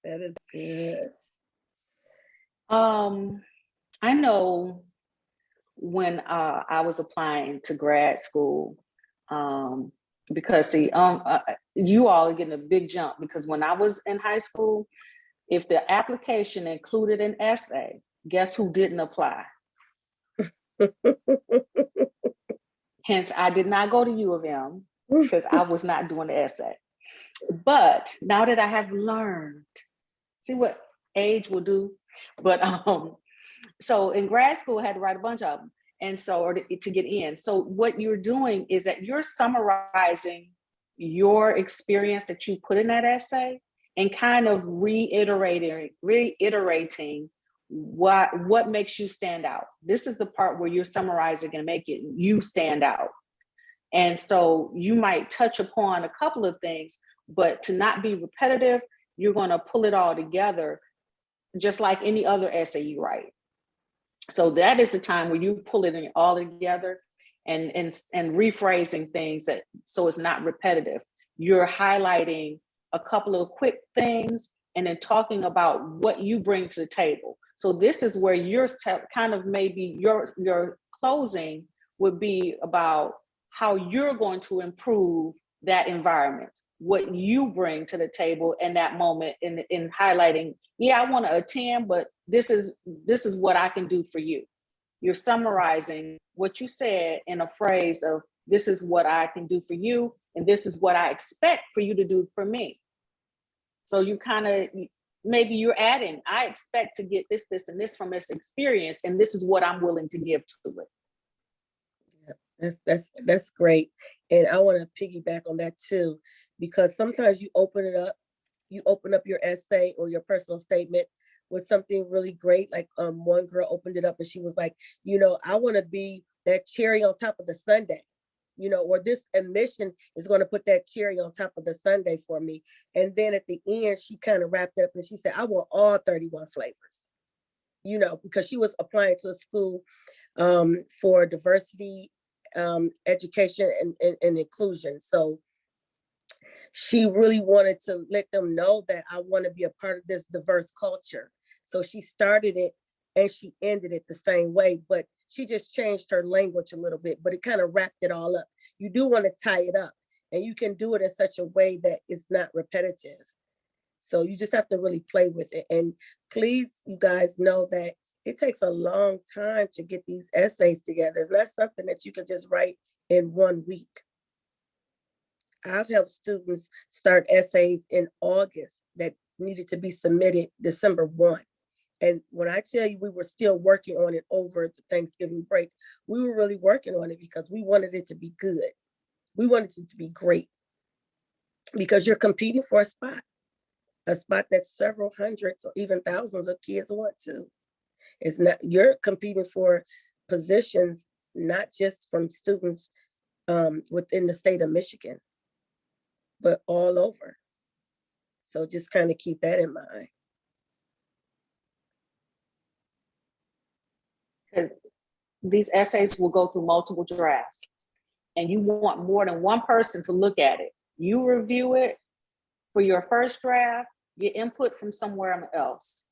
That is good. I know when I was applying to grad school, because see, you all are getting a big jump, because when I was in high school, if the application included an essay, guess who didn't apply? Hence, I did not go to U of M. because I was not doing the essay. But now that I have learned, see what age will do. But so in grad school, I had to write a bunch of them. And so, or to get in. So what you're doing is that you're summarizing your experience that you put in that essay and kind of reiterating what makes you stand out. This is the part where you're summarizing and make it you stand out. And so you might touch upon a couple of things, but to not be repetitive, you're going to pull it all together, just like any other essay you write. So that is the time where you pull it in all together and rephrasing things so it's not repetitive. You're highlighting a couple of quick things and then talking about what you bring to the table. So this is where you're kind of maybe your closing would be about how you're going to improve that environment, what you bring to the table in that moment in highlighting, yeah, I want to attend, but this is what I can do for you. You're summarizing what you said in a phrase of, this is what I can do for you, and this is what I expect for you to do for me. So you kind of, maybe you're adding, I expect to get this, and this from this experience, and this is what I'm willing to give to it. That's great. And I want to piggyback on that too, because sometimes you open up your essay or your personal statement with something really great. Like one girl opened it up and she was like, I want to be that cherry on top of the sundae, or this admission is going to put that cherry on top of the sundae for me. And then at the end, she kind of wrapped it up and she said, I want all 31 flavors, because she was applying to a school for diversity, education and inclusion. So she really wanted to let them know that I want to be a part of this diverse culture. So she started it and she ended it the same way, but she just changed her language a little bit, but it kind of wrapped it all up. You do want to tie it up, and you can do it in such a way that it's not repetitive. So you just have to really play with it. And please, you guys know that it takes a long time to get these essays together. It's not something that you can just write in 1 week. I've helped students start essays in August that needed to be submitted December 1. And when I tell you we were still working on it over the Thanksgiving break, we were really working on it because we wanted it to be good. We wanted it to be great because you're competing for a spot that several hundreds or even thousands of kids want to. It's not, you're competing for positions, not just from students within the state of Michigan, but all over. So just kind of keep that in mind. Because these essays will go through multiple drafts and you want more than one person to look at it. You review it for your first draft, get input from somewhere else,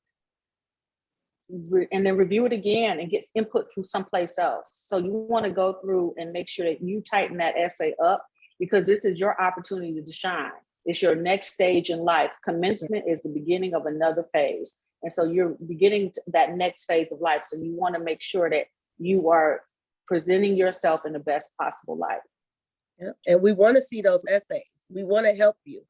and then review it again and get input from someplace else. So you want to go through and make sure that you tighten that essay up, because this is your opportunity to shine. It's your next stage in life. Commencement is the beginning of another phase. And so you're beginning that next phase of life. So you want to make sure that you are presenting yourself in the best possible light. Yeah. And we want to see those essays. We want to help you.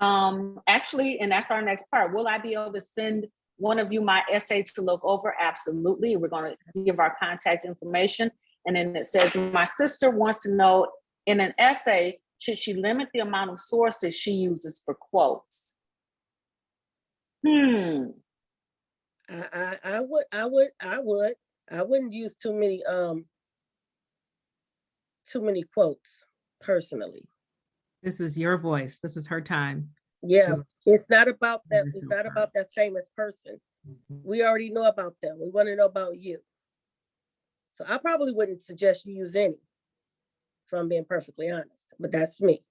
Actually, and that's our next part. Will I be able to send one of you my essay to look over? Absolutely. We're going to give our contact information. And then it says, my sister wants to know, in an essay, should she limit the amount of sources she uses for quotes? I wouldn't use too many quotes personally. This is your voice. This is her time. Yeah, to- it's not about that. It's not about that famous person. We already know about them. We want to know about you. So I probably wouldn't suggest you use any, if I'm being perfectly honest, but that's me.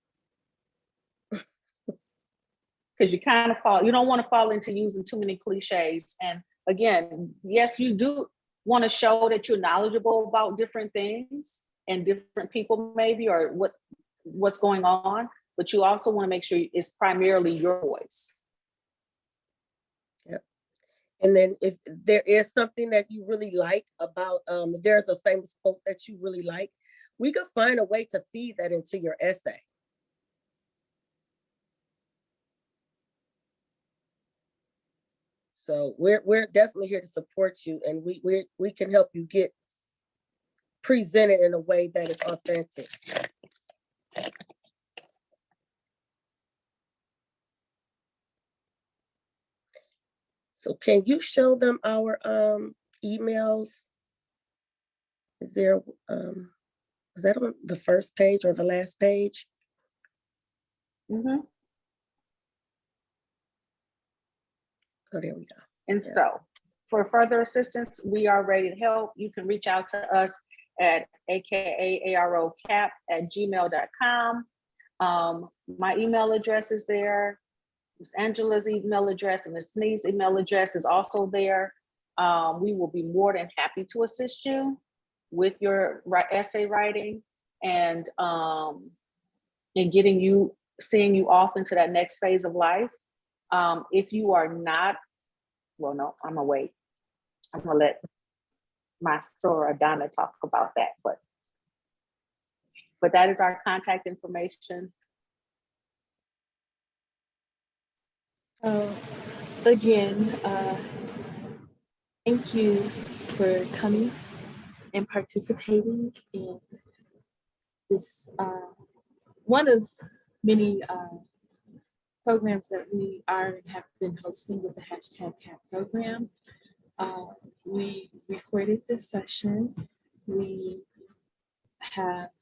Because you kind of you don't want to fall into using too many cliches. And again, yes, you do want to show that you're knowledgeable about different things and different people maybe, or what's going on, but you also want to make sure it's primarily your voice. Yep. And then if there is something that you really like about, if there's a famous quote that you really like, We could find a way to feed that into your essay. So we're definitely here to support you, and we can help you get presented in a way that is authentic. So can you show them our emails? Is there is that on the first page or the last page? Mhm. Oh, there we go. And Yeah. so for further assistance, we are ready to help. You can reach out to us at AKAAROCAP@gmail.com. My email address is there. Ms. Angela's email address and Ms. Sneed's email address is also there. We will be more than happy to assist you with your essay writing and getting you, seeing you off into that next phase of life. If you are not, well, no, I'm gonna wait. I'm gonna let my soror Donna talk about that, but that is our contact information. Again, thank you for coming and participating in this one of many programs that we have been hosting with the #CAP program. We recorded this session. We have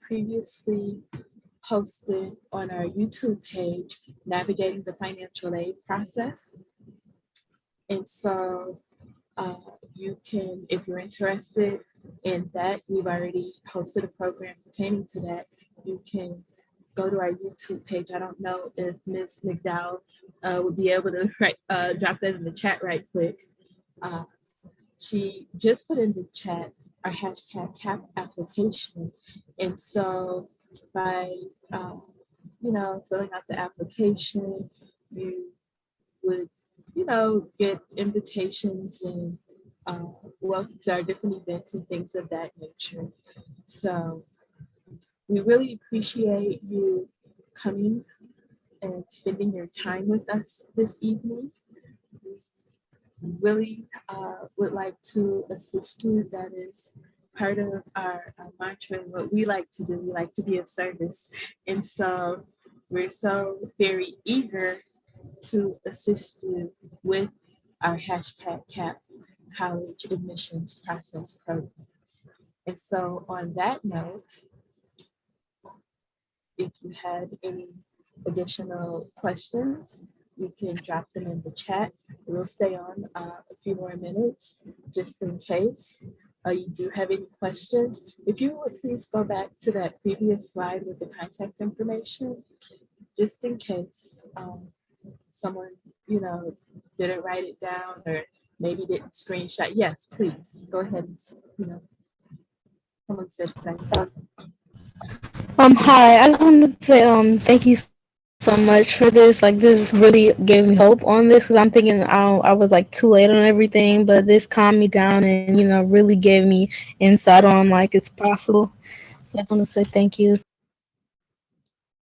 previously posted on our YouTube page, Navigating the Financial Aid Process. And so you can, if you're interested in that, we've already hosted a program pertaining to that. You can go to our YouTube page. I don't know if Ms. McDowell would be able to drop that in the chat right quick. She just put in the chat our #CAP application. And so by, filling out the application, you would, get invitations and welcome to our different events and things of that nature. So we really appreciate you coming and spending your time with us this evening. We really would like to assist you. That is part of our mantra and what we like to do. We like to be of service. And so we're so very eager to assist you with our #CAP college admissions process programs. And so on that note, if you had any additional questions, you can drop them in the chat. We'll stay on a few more minutes just in case you do have any questions. If you would please go back to that previous slide with the contact information, just in case someone, didn't write it down or maybe didn't screenshot. Yes, please go ahead and, someone said thanks. Hi, I just wanted to say thank you so much for this. Like, this really gave me hope on this because I'm thinking I was like too late on everything, but this calmed me down and really gave me insight on like it's possible. So I just want to say thank you.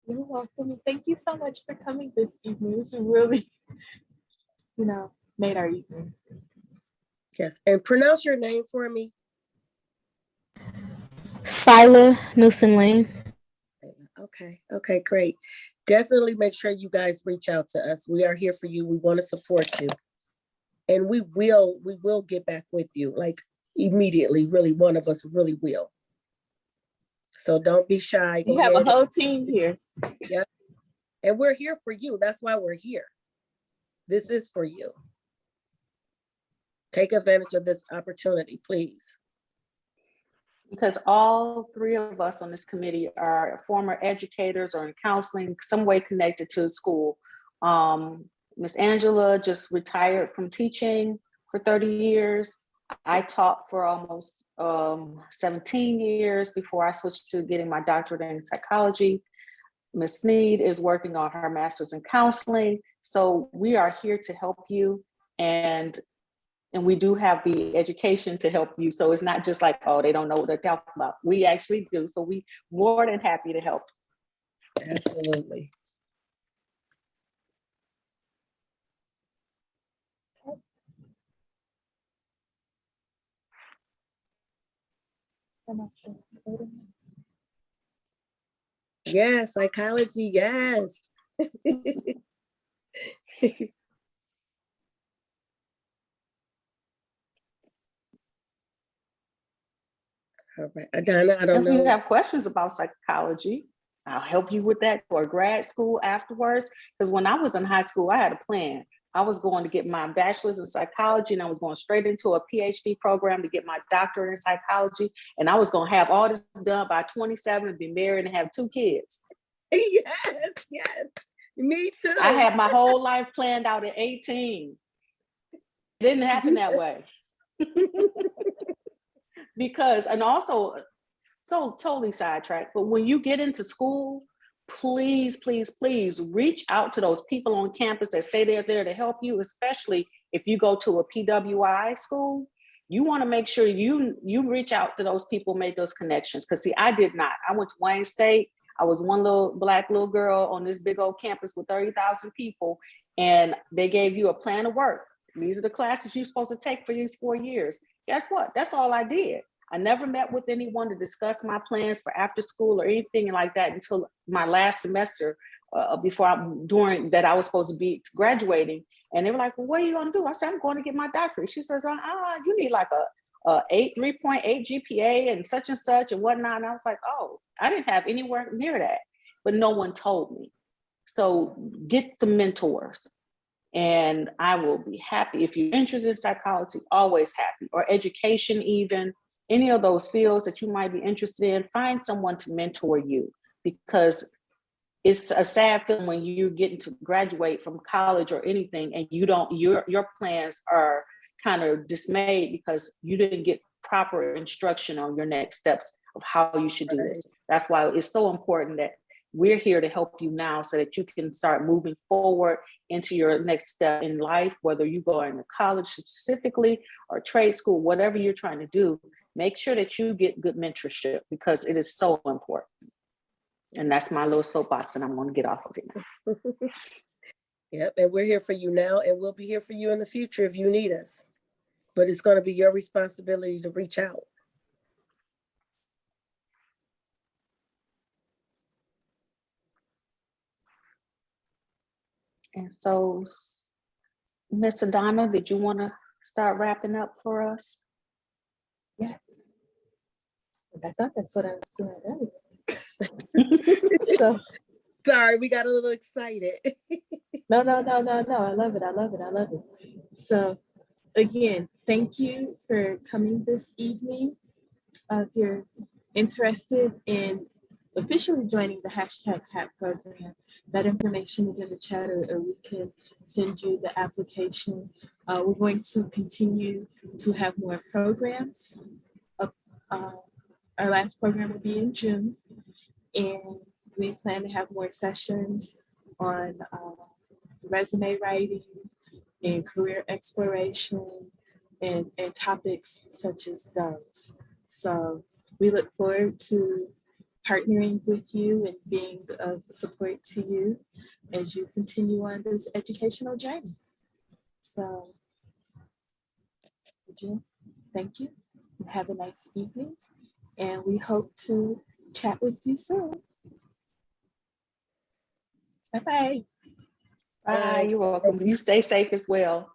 You're welcome. Thank you so much for coming this evening. This really, made our evening. Yes, and pronounce your name for me. Sila Newson Lane. Okay, great. Definitely make sure you guys reach out to us. We are here for you. We want to support you. And we will get back with you, like immediately. Really, one of us really will. So don't be shy. You have a whole team here. Yeah. And we're here for you. That's why we're here. This is for you. Take advantage of this opportunity, please. Because all three of us on this committee are former educators or in counseling, some way connected to school. Miss Angela just retired from teaching for 30 years. I taught for almost 17 years before I switched to getting my doctorate in psychology. Miss Sneed is working on her master's in counseling. So we are here to help you. And And we do have the education to help you. So it's not just like, oh, they don't know what they're talking about. We actually do. So we more than happy to help. Absolutely. I'm not sure. Yes, psychology, yes. All right, Adana, I don't If you know. have questions about psychology, I'll help you with that for grad school afterwards. Because when I was in high school, I had a plan. I was going to get my bachelor's in psychology and I was going straight into a PhD program to get my doctorate in psychology. And I was going to have all this done by 27 and be married and have 2 kids. Yes, yes. Me too. I had my whole life planned out at 18. It didn't happen that way. Because, and also, so totally sidetracked, but when you get into school, please, please, please reach out to those people on campus that say they're there to help you, especially if you go to a PWI school. You want to make sure you reach out to those people, make those connections. Because see, I did not. I went to Wayne State. I was one black little girl on this big old campus with 30,000 people, and they gave you a plan of work. These are the classes you're supposed to take for these 4 years. Guess what? That's all I did. I never met with anyone to discuss my plans for after school or anything like that until my last semester during that I was supposed to be graduating. And they were like, well, what are you going to do? I said, I'm going to get my doctorate. She says, you need like a 3.8 GPA and such and whatnot. And I was like, oh, I didn't have anywhere near that, but no one told me. So get some mentors. And I will be happy. If you're interested in psychology, always happy, or education even, any of those fields that you might be interested in, find someone to mentor you, because it's a sad feeling when you're getting to graduate from college or anything and your plans are kind of dismayed because you didn't get proper instruction on your next steps of how you should do this. That's why it's so important that we're here to help you now so that you can start moving forward into your next step in life, whether you go into college specifically or trade school, whatever you're trying to do. Make sure that you get good mentorship because it is so important. And that's my little soapbox, and I'm going to get off of it now. Yep, and we're here for you now, and we'll be here for you in the future if you need us. But it's going to be your responsibility to reach out. And so, Miss Adana, did you want to start wrapping up for us? Yes. I thought that's what I was doing earlier. So sorry, we got a little excited. No. I love it. So again, thank you for coming this evening. If you're interested in officially joining the #CAP program, that information is in the chat, or we can send you the application. We're going to continue to have more programs. Our last program will be in June, and we plan to have more sessions on resume writing and career exploration and topics such as those. So we look forward to partnering with you and being of support to you as you continue on this educational journey. So, thank you. Have a nice evening, and we hope to chat with you soon. Bye-bye. Bye. You're welcome. You stay safe as well.